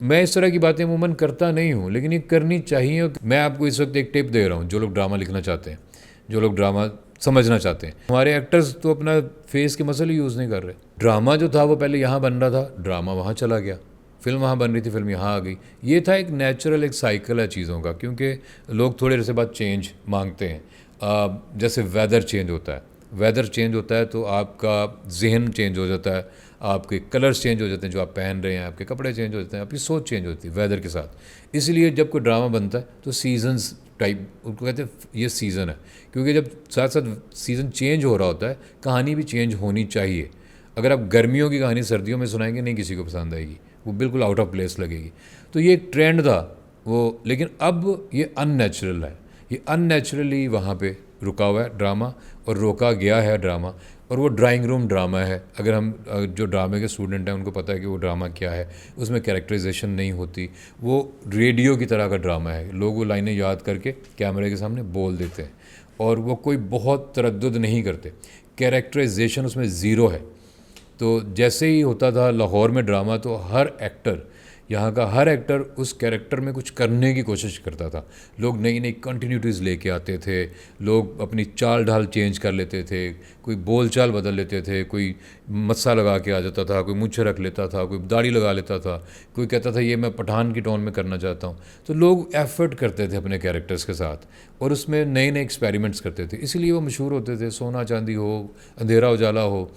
मैं इस तरह की बातें अमूमन करता नहीं हूँ, लेकिन ये करनी चाहिए। मैं आपको इस वक्त एक टिप दे रहा हूँ, जो लोग ड्रामा लिखना चाहते हैं, जो लोग ड्रामा समझना चाहते हैं। हमारे एक्टर्स तो अपना फेस के मसल ही यूज़ नहीं कर रहे। ड्रामा जो था वो पहले यहाँ बन रहा था, ड्रामा वहाँ चला गया, फिल्म वहाँ बन रही थी, फिल्म यहाँ आ गई। ये था एक नेचुरल एक साइकिल है चीज़ों का, क्योंकि लोग थोड़े से बाद चेंज मांगते हैं। जैसे वेदर चेंज होता है, वेदर चेंज होता है तो आपका जहन चेंज हो जाता है, आपके कलर्स चेंज हो जाते हैं जो आप पहन रहे हैं, आपके कपड़े चेंज हो जाते हैं, आपकी सोच चेंज होती है वेदर के साथ। इसलिए जब कोई ड्रामा बनता है तो सीजन्स टाइप उनको कहते हैं, ये सीज़न है, क्योंकि जब साथ साथ सीज़न चेंज हो रहा होता है, कहानी भी चेंज होनी चाहिए। अगर आप गर्मियों की कहानी सर्दियों में सुनाएंगे, नहीं किसी को पसंद आएगी, वो बिल्कुल आउट ऑफ प्लेस लगेगी। तो ये एक ट्रेंड था वो, लेकिन अब ये अननेचुरल है, ये अननेचुरली वहाँ पे रुका हुआ है ड्रामा, और रोका गया है ड्रामा। और वो ड्राइंग रूम ड्रामा है। अगर हम जो ड्रामे के स्टूडेंट हैं उनको पता है कि वो ड्रामा क्या है, उसमें कैरेक्टराइजेशन नहीं होती, वो रेडियो की तरह का ड्रामा है। लोग वो लाइनें याद करके कैमरे के सामने बोल देते हैं, और वो कोई बहुत तरद्दुद नहीं करते। कैरेक्टराइजेशन उसमें ज़ीरो है। तो जैसे ही होता था लाहौर में ड्रामा, तो हर एक्टर, यहाँ का हर एक्टर उस कैरेक्टर में कुछ करने की कोशिश करता था। लोग नई नई कंटिन्यूटीज़ लेके आते थे, लोग अपनी चाल ढाल चेंज कर लेते थे, कोई बोल चाल बदल लेते थे, कोई मस्सा लगा के आ जाता था, कोई मूंछें रख लेता था, कोई दाढ़ी लगा लेता था, कोई कहता था ये मैं पठान की टोन में करना चाहता हूँ। तो लोग एफर्ट करते थे अपने कैरेक्टर्स के साथ, और उसमें नए नए एक्सपेरिमेंट्स करते थे, इसीलिए वो मशहूर होते थे। सोना चांदी हो, अंधेरा उजाला हो,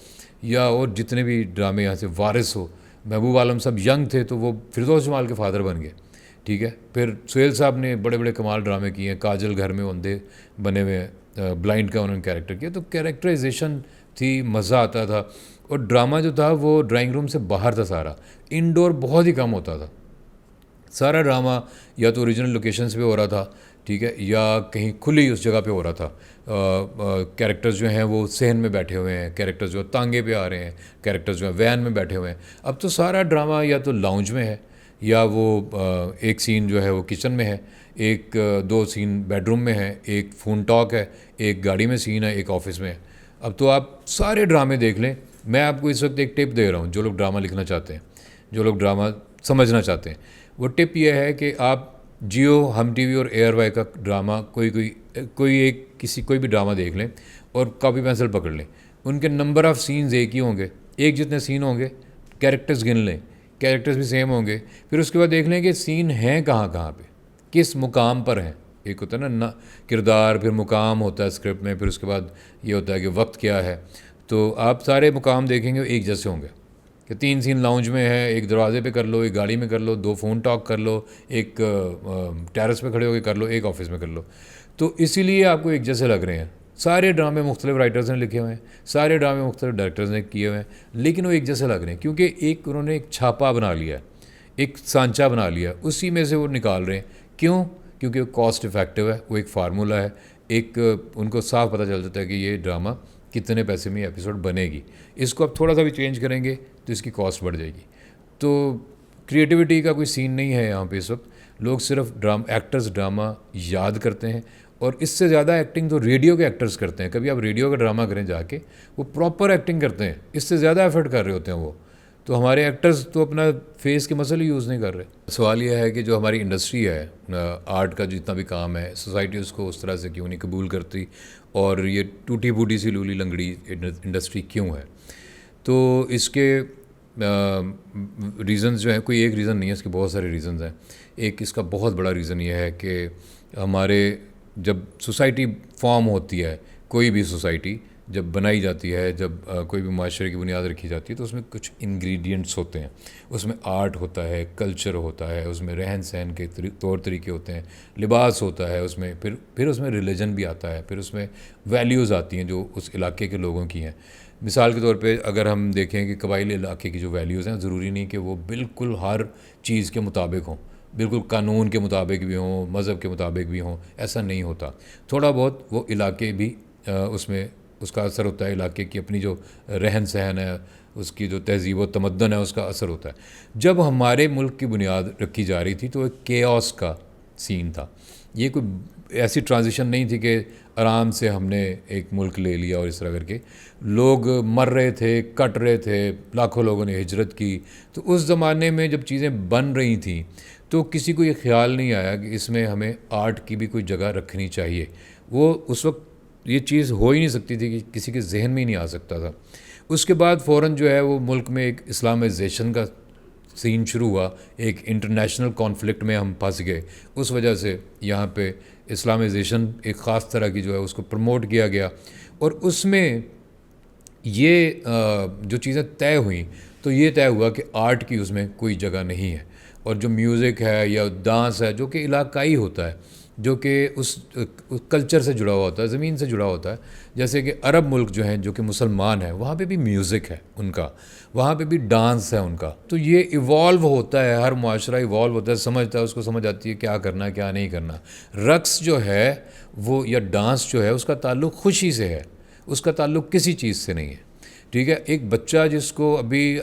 या और जितने भी ड्रामे यहाँ से, वारिस हो, महबूब आलम सब यंग थे तो वो फिरदौस जमाल के फादर बन गए, ठीक है। फिर सुहेल साहब ने बड़े बड़े कमाल ड्रामे किए हैं, काजल घर में अंधे बने हुए हैं, ब्लाइंड का उन्होंने कैरेक्टर किया। तो कैरेक्टराइजेशन थी, मज़ा आता था। और ड्रामा जो था वो ड्राइंग रूम से बाहर था, सारा इंडोर बहुत ही कम होता था। सारा ड्रामा या तो ओरिजिनल लोकेशंस पे हो रहा था, ठीक है, या कहीं खुली उस जगह पे हो रहा था। कैरेक्टर्स जो हैं वो सहन में बैठे हुए हैं, कैरेक्टर्स जो तांगे पे आ रहे हैं, कैरेक्टर्स जो हैं वैन में बैठे हुए हैं। अब तो सारा ड्रामा या तो लाउंज में है, या वो एक सीन जो है वो किचन में है, एक दो सीन बेडरूम में है, एक फ़ोन टॉक है, एक गाड़ी में सीन है, एक ऑफिस में है। अब तो आप सारे ड्रामे देख लें। मैं आपको इस वक्त एक टिप दे रहा हूँ, जो लोग ड्रामा लिखना चाहते हैं, जो लोग ड्रामा समझना चाहते हैं। वो टिप ये है कि आप जियो, हम टीवी और एयर वाई का ड्रामा कोई भी ड्रामा देख लें, और कॉपी पेंसिल पकड़ लें। उनके नंबर ऑफ़ सीन्स एक ही होंगे, एक जितने सीन होंगे, कैरेक्टर्स गिन लें, कैरेक्टर्स भी सेम होंगे। फिर उसके बाद देख लें कि सीन हैं कहाँ कहाँ पे, किस मुकाम पर हैं। एक होता है ना किरदार, फिर मुकाम होता है स्क्रिप्ट में, फिर उसके बाद ये होता है कि वक्त क्या है। तो आप सारे मुकाम देखेंगे एक जैसे होंगे, कि 3 सीन लाउंज में है, एक दरवाजे पे कर लो, एक गाड़ी में कर लो, 2 फ़ोन टॉक कर लो, एक टेरेस पे खड़े होकर कर लो, एक ऑफिस में कर लो। तो इसीलिए आपको एक जैसे लग रहे हैं। सारे ड्रामे मुख्तलिफ राइटर्स ने लिखे हुए हैं, सारे ड्रामे मुख्तलिफ डायरेक्टर्स ने किए हुए हैं, लेकिन वो एक जैसे लग रहे हैं, क्योंकि एक उन्होंने एक छापा बना लिया है, एक सांचा बना लिया, उसी में से वो निकाल रहे हैं। क्यों? क्योंकि वो कॉस्ट इफ़ेक्टिव है, वो एक फार्मूला है, एक उनको साफ पता चल जाता है कि ये ड्रामा कितने पैसे में एपिसोड बनेगी। इसको आप थोड़ा सा भी चेंज करेंगे तो इसकी कॉस्ट बढ़ जाएगी। तो क्रिएटिविटी का कोई सीन नहीं है यहाँ पे इस वक्त। लोग सिर्फ एक्टर्स ड्रामा याद करते हैं, और इससे ज़्यादा एक्टिंग तो रेडियो के एक्टर्स करते हैं। कभी आप रेडियो का ड्रामा करें जाके, वो प्रॉपर एक्टिंग करते हैं, इससे ज़्यादा एफर्ट कर रहे होते हैं वो। तो हमारे एक्टर्स तो अपना फेस के मसल ही यूज़ नहीं कर रहे। सवाल यह है कि जो हमारी इंडस्ट्री है, आर्ट का जितना भी काम है, सोसाइटी उसको उस तरह से क्यों नहीं कबूल करती, और ये टूटी फूटी सी लूली लंगड़ी इंडस्ट्री क्यों है। तो इसके रीज़न्स जो हैं, कोई एक रीज़न नहीं है, इसके बहुत सारे रीज़न्स हैं। एक इसका बहुत बड़ा रीज़न ये है कि हमारे जब सोसाइटी फॉर्म होती है, कोई भी सोसाइटी जब बनाई जाती है, जब कोई भी माशरे की बुनियाद रखी जाती है, तो उसमें कुछ इंग्रेडिएंट्स होते हैं। उसमें आर्ट होता है, कल्चर होता है, उसमें रहन सहन के तौर तरीके होते हैं, लिबास होता है उसमें, फिर उसमें रिलीजन भी आता है, फिर उसमें वैल्यूज़ आती हैं जो उस इलाके के लोगों की हैं। मिसाल के तौर पे अगर हम देखें कि कबाइली इलाके की जो वैल्यूज़ हैं, ज़रूरी नहीं कि वो बिल्कुल हर चीज़ के मुताबिक हों, बिल्कुल कानून के मुताबिक भी हों, मज़हब के मुताबिक भी हों, ऐसा नहीं होता। थोड़ा बहुत वो इलाके भी उसमें उसका असर होता है, इलाके की अपनी जो रहन सहन है, उसकी जो तहज़ीब व तमद्दन है, उसका असर होता है। जब हमारे मुल्क की बुनियाद रखी जा रही थी तो एक केओस का सीन था, ये कोई ऐसी ट्रांजिशन नहीं थी कि आराम से हमने एक मुल्क ले लिया और इस तरह करके। लोग मर रहे थे, कट रहे थे, लाखों लोगों ने हिजरत की। तो उस ज़माने में जब चीज़ें बन रही थी तो किसी को ये ख्याल नहीं आया कि इसमें हमें आर्ट की भी कोई जगह रखनी चाहिए। वो उस वक्त ये चीज़ हो ही नहीं सकती थी, कि किसी के जहन में ही नहीं आ सकता था। उसके बाद फ़ौरन जो है वो मुल्क में एक इस्लामाइजेशन का सीन शुरू हुआ, एक इंटरनेशनल कॉन्फ्लिक्ट में हम फंस गए। उस वजह से यहाँ पे इस्लामाइजेशन एक ख़ास तरह की जो है उसको प्रमोट किया गया, और उसमें ये जो चीज़ें तय हुई तो ये तय हुआ कि आर्ट की उसमें कोई जगह नहीं है। और जो म्यूज़िक है या डांस है जो कि इलाकाई होता है, जो कि उस कल्चर से जुड़ा हुआ होता है, ज़मीन से जुड़ा होता है। जैसे कि अरब मुल्क जो हैं, जो कि मुसलमान हैं, वहाँ पे भी म्यूज़िक है उनका, वहाँ पे भी डांस है उनका। तो ये इवॉल्व होता है, हर मुआशरा इवॉल्व होता है, समझता है, उसको समझ आती है क्या करना है क्या नहीं करना। रक्स जो है वो या डांस जो है उसका ताल्लुक़ खुशी से है, उसका ताल्लुक़ किसी चीज़ से नहीं है। ठीक है, एक बच्चा जिसको अभी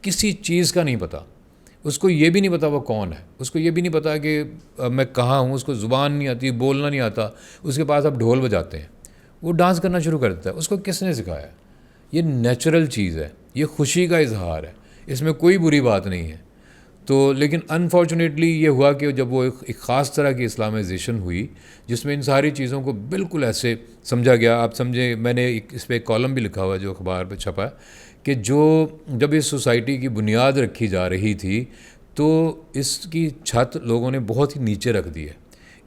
किसी चीज़ का नहीं पता, उसको ये भी नहीं पता वो कौन है, उसको ये भी नहीं पता कि मैं कहाँ हूँ, उसको ज़ुबान नहीं आती, बोलना नहीं आता, उसके पास अब ढोल बजाते हैं, वो डांस करना शुरू कर देता है। उसको किसने सिखाया? ये नेचुरल चीज़ है, ये खुशी का इजहार है, इसमें कोई बुरी बात नहीं है। तो लेकिन अनफॉर्चुनेटली ये हुआ कि जब वो एक ख़ास तरह की इस्लामाइजेशन हुई जिसमें इन सारी चीज़ों को बिल्कुल ऐसे समझा गया। आप समझे, मैंने इस पर एक कॉलम भी लिखा हुआ है जो अखबार पर छपा है, कि जब इस सोसाइटी की बुनियाद रखी जा रही थी तो इसकी छत लोगों ने बहुत ही नीचे रख दी है।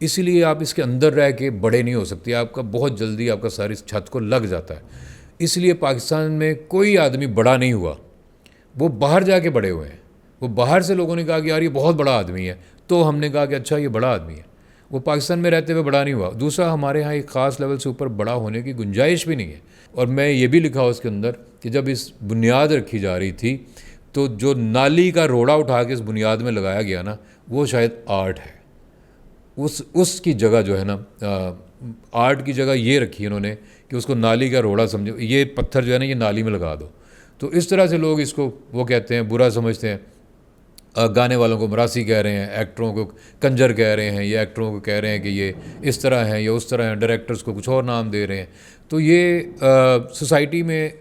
इसीलिए आप इसके अंदर रह के बड़े नहीं हो सकते, आपका बहुत जल्दी आपका सर इस छत को लग जाता है। इसलिए पाकिस्तान में कोई आदमी बड़ा नहीं हुआ, वो बाहर जाके बड़े हुए हैं। वो बाहर से लोगों ने कहा कि यार ये बहुत बड़ा आदमी है, तो हमने कहा कि अच्छा ये बड़ा आदमी है। वो पाकिस्तान में रहते हुए बड़ा नहीं हुआ। दूसरा, हमारे यहाँ एक ख़ास लेवल से ऊपर बड़ा होने की गुंजाइश भी नहीं है। और मैं ये भी लिखा उसके अंदर कि जब इस बुनियाद रखी जा रही थी तो जो नाली का रोड़ा उठा के इस बुनियाद में लगाया गया ना, वो शायद आर्ट है। उसकी जगह जो है ना, आर्ट की जगह ये रखी है उन्होंने कि उसको नाली का रोड़ा समझो, ये पत्थर जो है ना ये नाली में लगा दो। तो इस तरह से लोग इसको वो कहते हैं, बुरा समझते हैं। गाने वालों को मरासी कह रहे हैं, एक्टरों को कंजर कह रहे हैं, या एक्टरों को कह रहे हैं कि ये इस तरह हैं या उस तरह हैं, डायरेक्टर्स को कुछ और नाम दे रहे हैं। तो ये सोसाइटी में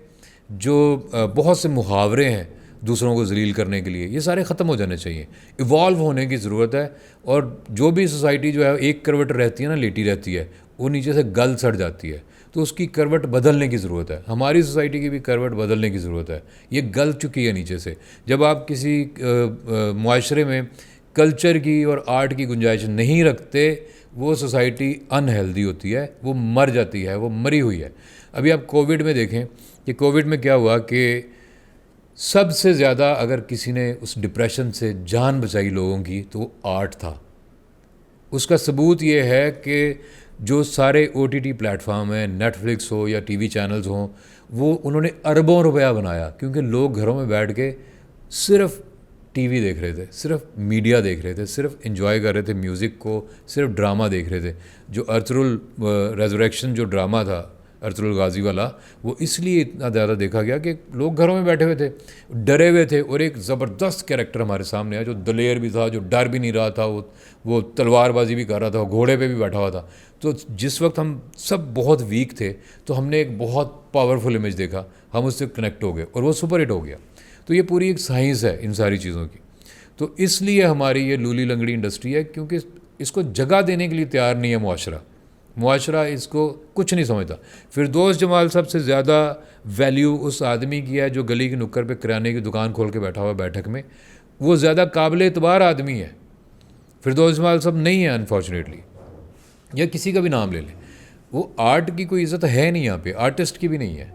जो बहुत से मुहावरे हैं दूसरों को जलील करने के लिए, ये सारे ख़त्म हो जाने चाहिए। इवॉल्व होने की ज़रूरत है। और जो भी सोसाइटी जो है एक करवट रहती है ना, लेटी रहती है, वो नीचे से गल सड़ जाती है। तो उसकी करवट बदलने की ज़रूरत है। हमारी सोसाइटी की भी करवट बदलने की ज़रूरत है। ये गल चुकी है नीचे से। जब आप किसी मुआशरे में कल्चर की और आर्ट की गुंजाइश नहीं रखते, वो सोसाइटी अनहेल्दी होती है, वो मर जाती है, वो मरी हुई है। अभी आप कोविड में देखें कि कोविड में क्या हुआ कि सबसे ज़्यादा अगर किसी ने उस डिप्रेशन से जान बचाई लोगों की तो वो आर्ट था। उसका सबूत ये है कि जो सारे OTT प्लेटफॉर्म हैं, नेटफ्लिक्स हो या टीवी चैनल्स हों, वो उन्होंने अरबों रुपया बनाया, क्योंकि लोग घरों में बैठ के सिर्फ टीवी देख रहे थे, सिर्फ मीडिया देख रहे थे, सिर्फ एंजॉय कर रहे थे म्यूज़िक को, सिर्फ ड्रामा देख रहे थे। जो अर्तुगरुल रेजरेक्शन जो ड्रामा था अर्तुगरुल गाजी वाला, वो इसलिए इतना ज़्यादा देखा गया कि लोग घरों में बैठे हुए थे, डरे हुए थे। और एक ज़बरदस्त कैरेक्टर हमारे सामने है जो दलेर भी था, जो डर भी नहीं रहा था, वो तलवारबाजी भी कर रहा था, वो घोड़े पे भी बैठा हुआ था। तो जिस वक्त हम सब बहुत वीक थे तो हमने एक बहुत पावरफुल इमेज देखा, हम उससे कनेक्ट हो गए और वो सुपर हिट हो गया। तो ये पूरी एक साइंस है इन सारी चीज़ों की। तो इसलिए हमारी ये लूली लंगड़ी इंडस्ट्री है, क्योंकि इसको जगह देने के लिए तैयार नहीं है मुआशरा इसको कुछ नहीं समझता। फिरदौस जमाल सबसे ज़्यादा वैल्यू उस आदमी की है जो गली की नुक्कड़ पे किराने की दुकान खोल के बैठा हुआ बैठक में, वो ज़्यादा काबिल एतबार आदमी है। फिरदौस जमाल सब नहीं है अनफॉर्चुनेटली, या किसी का भी नाम ले लें। वो आर्ट की कोई इज़्ज़त है नहीं यहाँ पे, आर्टिस्ट की भी नहीं है,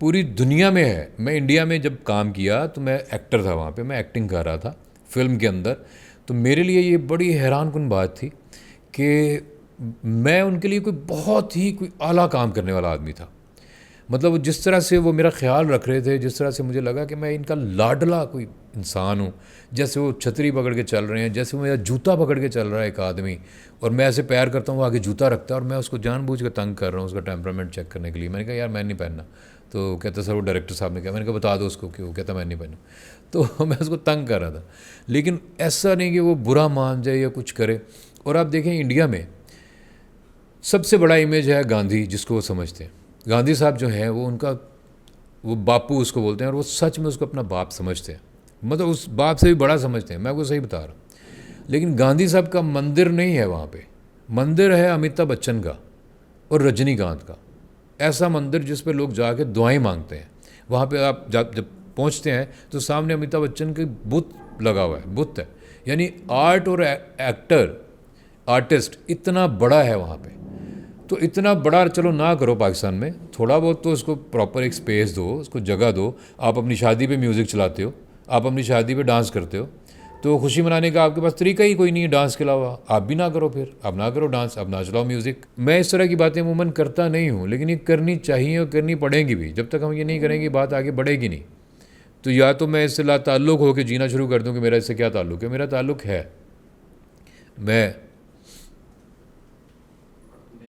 पूरी दुनिया में है। मैं इंडिया में जब काम किया तो मैं एक्टर था, वहाँ पे मैं एक्टिंग कर रहा था फिल्म के अंदर। तो मेरे लिए ये बड़ी हैरानकुन बात थी कि मैं उनके लिए कोई आला काम करने वाला आदमी था। मतलब जिस तरह से वो मेरा ख्याल रख रहे थे, जिस तरह से मुझे लगा कि मैं इनका लाडला कोई इंसान हूँ। जैसे वो छतरी पकड़ के चल रहे हैं, जैसे वो मेरा जूता पकड़ के चल रहा है एक आदमी, और मैं ऐसे पैर करता हूँ, वो आगे जूता रखता है और मैं उसको जानबूझ के तंग कर रहा हूँ उसका टेम्परामेंट चेक करने के लिए। मैंने कहा यार मैं नहीं पहनना। तो कहता सर वो डायरेक्टर साहब ने कहा। मैंने कहा बता दो उसको क्यों। कहता मैं नहीं पहनूँ। तो मैं उसको तंग कर रहा था, लेकिन ऐसा नहीं कि वो बुरा मान जाए या कुछ करे। और आप देखें इंडिया में सबसे बड़ा इमेज है गांधी, जिसको वो समझते हैं। गांधी साहब जो हैं वो उनका वो बापू उसको बोलते हैं, और वो सच में उसको अपना बाप समझते हैं, मतलब उस बाप से भी बड़ा समझते हैं, मैं आपको सही बता रहा हूँ। लेकिन गांधी साहब का मंदिर नहीं है वहाँ पे, मंदिर है अमिताभ बच्चन का और रजनीकांत का। ऐसा मंदिर जिस पे लोग जाके दुआएं मांगते हैं। वहाँ पे आप जब पहुँचते हैं तो सामने अमिताभ बच्चन की बुत लगा हुआ है, बुत है। यानी आर्ट और आर्टिस्ट इतना बड़ा है वहाँ पे। तो इतना बड़ा चलो ना करो पाकिस्तान में, थोड़ा बहुत तो उसको प्रॉपर एक स्पेस दो, उसको जगह दो। आप अपनी शादी पे म्यूज़िक चलाते हो, आप अपनी शादी पे डांस करते हो, तो खुशी मनाने का आपके पास तरीका ही कोई नहीं है डांस के अलावा। आप भी ना करो, फिर आप ना करो डांस, आप ना चलाओ म्यूज़िक। मैं इस तरह की बातें अमूमन करता नहीं हूँ, लेकिन ये करनी चाहिए और करनी पड़ेगी भी। जब तक हम ये नहीं करेंगे बात आगे बढ़ेगी नहीं। तो या तो मैं इससे ला ताल्लुक़ होकर जीना शुरू कर दूँ कि मेरा इससे क्या ताल्लुक़ है। मेरा ताल्लुक़ है, मैं